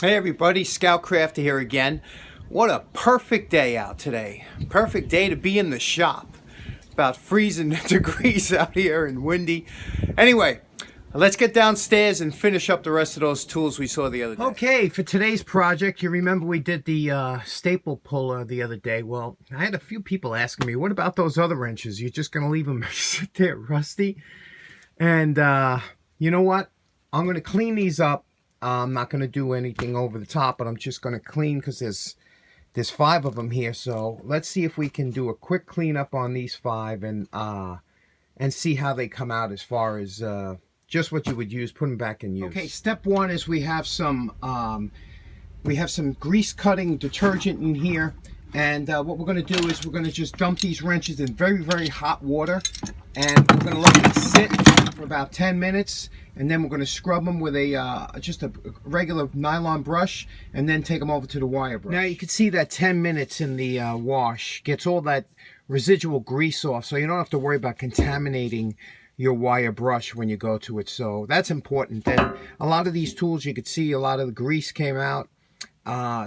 Hey everybody, Scout Crafter here again. What a perfect day out today. Perfect day to be in the shop. About freezing degrees out here and windy. Anyway, let's get downstairs and finish up the rest of those tools we saw the other day. Okay, for today's project, you remember we did the staple puller the other day. Well, I had a few people asking me, what about those other wrenches? You're just going to leave them sit there rusty? And you know what? I'm going to clean these up. I'm not going to do anything over the top, but I'm just going to clean because there's 5 of them here. So let's see if we can do a quick cleanup on these 5 and see how they come out as far as just what you would use, put them back in use. Okay, step 1 is we have some grease cutting detergent in here. And what we're going to do is we're going to just dump these wrenches in very, very hot water. And we're going to let them sit for about 10 minutes. And then we're going to scrub them with just a regular nylon brush. And then take them over to the wire brush. Now you can see that 10 minutes in the wash gets all that residual grease off. So you don't have to worry about contaminating your wire brush when you go to it. So that's important. Then a lot of these tools, you could see a lot of the grease came out.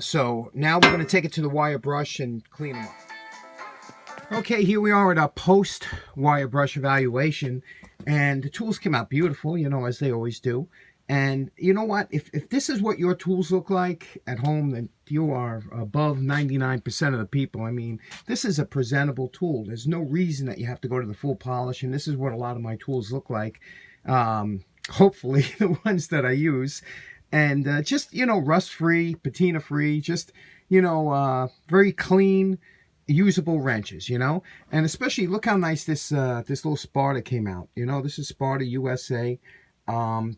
So now we're going to take it to the wire brush and clean them up. Okay, here we are at our post wire brush evaluation, and the tools came out beautiful, you know, as they always do. And you know what, if this is what your tools look like at home, then you are above 99% of the people. I mean, this is a presentable tool. There's no reason that you have to go to the full polish, and this is what a lot of my tools look like. Hopefully the ones that I use. And just, you know, rust-free, patina-free, just, you know, very clean, usable wrenches, you know. And especially, look how nice this this little Sparta came out. You know, this is Sparta USA.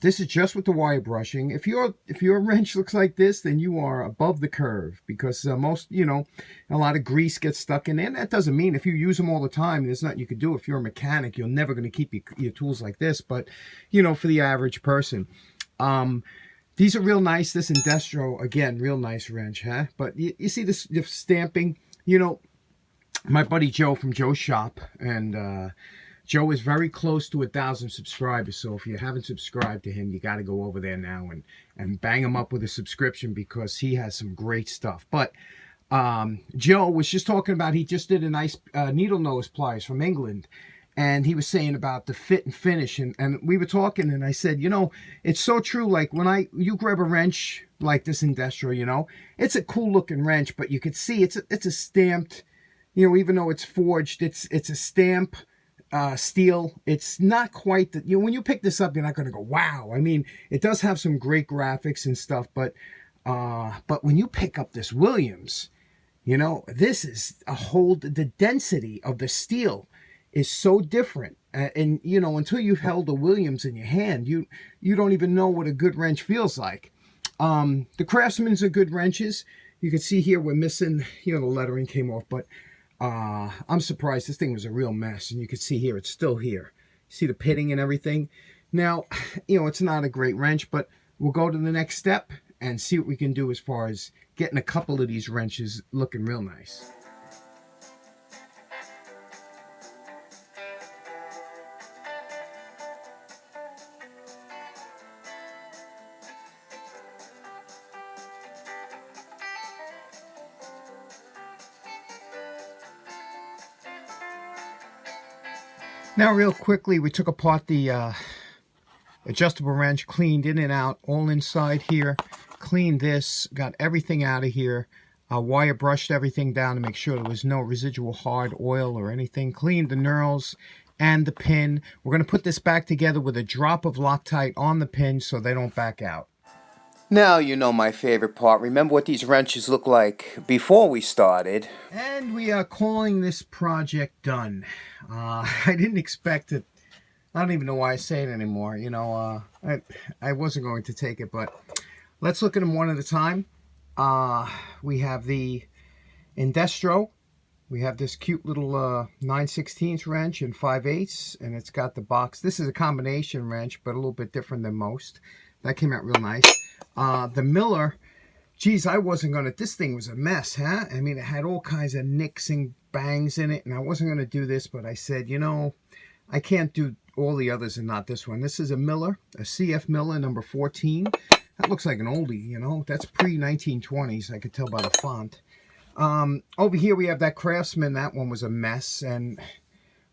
This is just with the wire brushing. If your wrench looks like this, then you are above the curve, because most, you know, a lot of grease gets stuck in there. And that doesn't mean if you use them all the time, there's nothing you could do. If you're a mechanic, you're never going to keep your tools like this. But, you know, for the average person, these are real nice. This Indestro, again, real nice wrench, huh? But you see this stamping, you know, my buddy Joe from Joe's Shop, and Joe is very close to 1,000 subscribers. So if you haven't subscribed to him, you got to go over there now and bang him up with a subscription, because he has some great stuff. But Joe was just talking about, he just did a nice needle nose pliers from England. And he was saying about the fit and finish, and we were talking, and I said, you know, it's so true. Like when you grab a wrench like this Indestro, you know, it's a cool looking wrench, but you could see it's a stamped, you know, even though it's forged, it's a stamp steel. It's not quite the, you know, when you pick this up, you're not going to go, wow. I mean, it does have some great graphics and stuff, but when you pick up this Williams, you know, this is the density of the steel is so different, and you know, until you've held a Williams in your hand, you don't even know what a good wrench feels like. The Craftsman's are good wrenches. You can see here we're missing, you know, the lettering came off, but I'm surprised. This thing was a real mess, and you can see here it's still here. See the pitting and everything. Now, you know, it's not a great wrench, but we'll go to the next step and see what we can do as far as getting a couple of these wrenches looking real nice. Now, real quickly, we took apart the adjustable wrench, cleaned in and out, all inside here, cleaned this, got everything out of here, wire brushed everything down to make sure there was no residual hard oil or anything, cleaned the knurls and the pin. We're going to put this back together with a drop of Loctite on the pin so they don't back out. Now you know my favorite part. Remember what these wrenches look like before we started. And we are calling this project done. I didn't expect it. I don't even know why I say it anymore. You know, I wasn't going to take it, but let's look at them one at a time. We have the Indestro. We have this cute little 9/16 wrench and 5/8, and it's got the box. This is a combination wrench, but a little bit different than most. That came out real nice. The Miller, geez, I wasn't going to, this thing was a mess, huh? I mean, it had all kinds of nicks and bangs in it, and I wasn't going to do this, but I said, you know, I can't do all the others and not this one. This is a Miller, a CF Miller number 14. That looks like an oldie, you know. That's pre-1920s, I could tell by the font. Over here we have that Craftsman. That one was a mess, and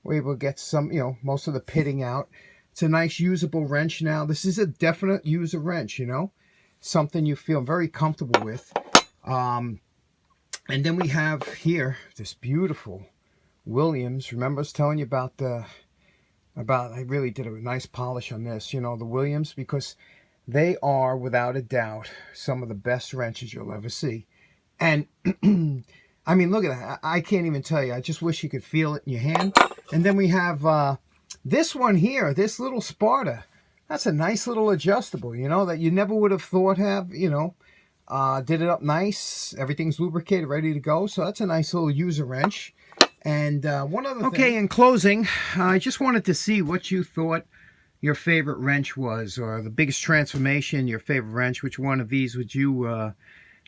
we're able to get some, you know, most of the pitting out. It's a nice usable wrench now. This is a definite user wrench, you know. Something you feel very comfortable with. And then we have here this beautiful Williams. Remember I was telling you about I really did a nice polish on this, you know, the Williams, because they are, without a doubt, some of the best wrenches you'll ever see. And, I mean, look at that. I can't even tell you. I just wish you could feel it in your hand. And then we have this one here, this little Sparta. That's a nice little adjustable, you know, that you never would have thought have, you know. Did it up nice. Everything's lubricated, ready to go. So that's a nice little user wrench. And one other thing. Okay, in closing, I just wanted to see what you thought your favorite wrench was, or the biggest transformation, your favorite wrench. Which one of these would you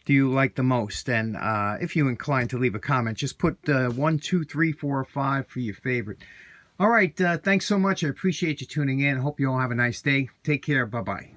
do you like the most? And if you're inclined to leave a comment, just put 1, 2, 3, 4, or 5 for your favorite. All right, thanks so much. I appreciate you tuning in. Hope you all have a nice day. Take care. Bye-bye.